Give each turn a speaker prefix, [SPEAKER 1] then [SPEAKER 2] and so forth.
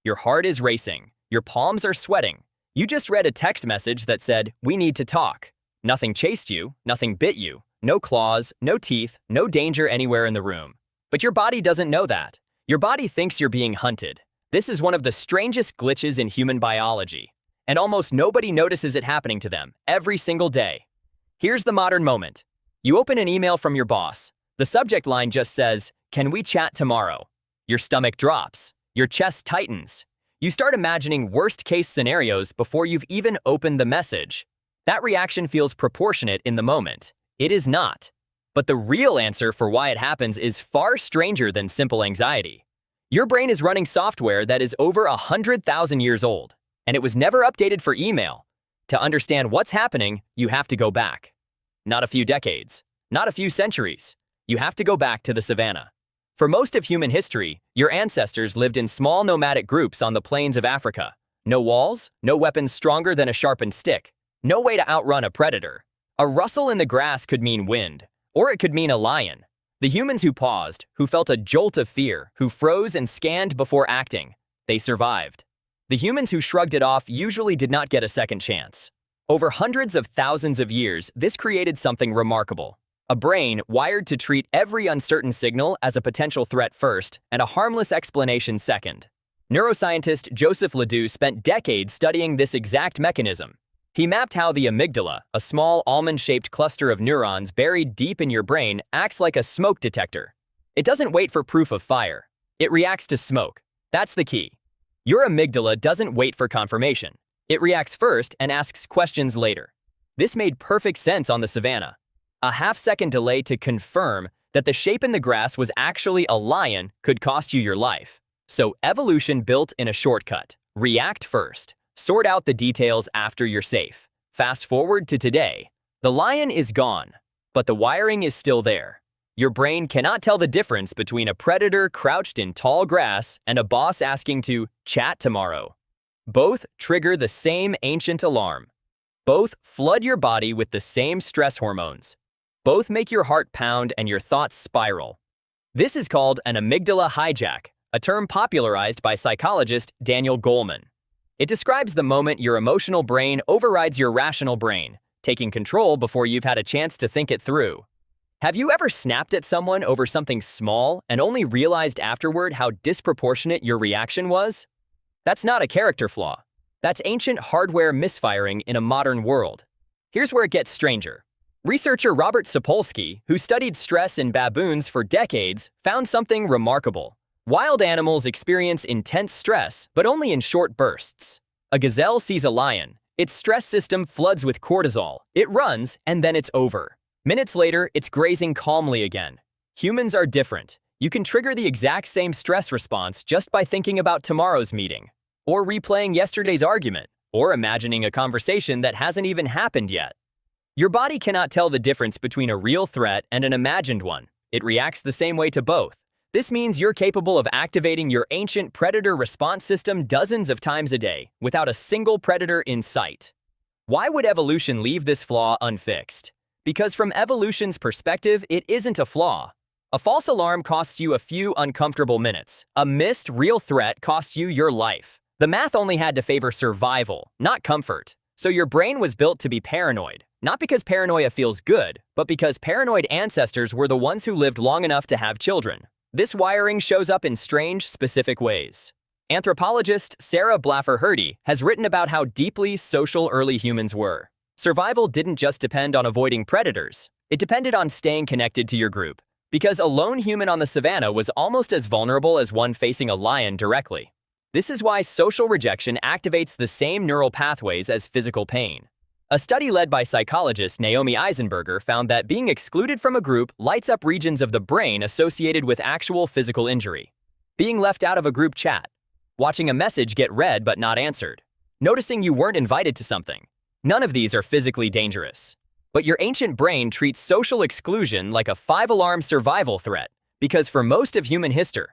[SPEAKER 1] Your heart is racing. Your palms are sweating. You just read a text message that said, "We need to talk." Nothing chased you, nothing bit you, no claws, no teeth, no danger anywhere in the room. But your body doesn't know that. Your body thinks you're being hunted. This is one of the strangest glitches in human biology, and almost nobody notices it happening to them every single day. Here's the modern moment. You open an email from your boss. The subject line just says, "Can we chat tomorrow?" Your stomach drops. Your chest tightens. You start imagining worst-case scenarios before you've even opened the message. That reaction feels proportionate in the moment. It is not. But the real answer for why it happens is far stranger than simple anxiety. Your brain is running software that is over 100,000 years old, and it was never updated for email. To understand what's happening, you have to go back. Not a few decades, not a few centuries. You have to go back to the savannah. For most of human history, your ancestors lived in small nomadic groups on the plains of Africa. No walls, no weapons stronger than a sharpened stick, no way to outrun a predator. A rustle in the grass could mean wind, or it could mean a lion. The humans who paused, who felt a jolt of fear, who froze and scanned before acting, they survived. The humans who shrugged it off usually did not get a second chance. Over hundreds of thousands of years, this created something remarkable. A brain wired to treat every uncertain signal as a potential threat first and a harmless explanation second. Neuroscientist Joseph Ledoux spent decades studying this exact mechanism. He mapped how the amygdala, a small almond-shaped cluster of neurons buried deep in your brain, acts like a smoke detector. It doesn't wait for proof of fire. It reacts to smoke. That's the key. Your amygdala doesn't wait for confirmation. It reacts first and asks questions later. This made perfect sense on the savannah. A half-second delay to confirm that the shape in the grass was actually a lion could cost you your life. So evolution built in a shortcut. React first. Sort out the details after you're safe. Fast forward to today. The lion is gone, but the wiring is still there. Your brain cannot tell the difference between a predator crouched in tall grass and a boss asking to chat tomorrow. Both trigger the same ancient alarm. Both flood your body with the same stress hormones. Both make your heart pound and your thoughts spiral. This is called an amygdala hijack, a term popularized by psychologist Daniel Goleman. It describes the moment your emotional brain overrides your rational brain, taking control before you've had a chance to think it through. Have you ever snapped at someone over something small and only realized afterward how disproportionate your reaction was? That's not a character flaw. That's ancient hardware misfiring in a modern world. Here's where it gets stranger. Researcher Robert Sapolsky, who studied stress in baboons for decades, found something remarkable. Wild animals experience intense stress, but only in short bursts. A gazelle sees a lion. Its stress system floods with cortisol. It runs, and then it's over. Minutes later, it's grazing calmly again. Humans are different. You can trigger the exact same stress response just by thinking about tomorrow's meeting, or replaying yesterday's argument, or imagining a conversation that hasn't even happened yet. Your body cannot tell the difference between a real threat and an imagined one. It reacts the same way to both. This means you're capable of activating your ancient predator response system dozens of times a day without a single predator in sight. Why would evolution leave this flaw unfixed? Because from evolution's perspective, it isn't a flaw. A false alarm costs you a few uncomfortable minutes. A missed real threat costs you your life. The math only had to favor survival, not comfort. So your brain was built to be paranoid. Not because paranoia feels good, but because paranoid ancestors were the ones who lived long enough to have children. This wiring shows up in strange, specific ways. Anthropologist Sarah Blaffer-Hrdy has written about how deeply social early humans were. Survival didn't just depend on avoiding predators. It depended on staying connected to your group. Because a lone human on the savannah was almost as vulnerable as one facing a lion directly. This is why social rejection activates the same neural pathways as physical pain. A study led by psychologist Naomi Eisenberger found that being excluded from a group lights up regions of the brain associated with actual physical injury. Being left out of a group chat. Watching a message get read but not answered. Noticing you weren't invited to something. None of these are physically dangerous. But your ancient brain treats social exclusion like a 5-alarm survival threat, because for most of human history,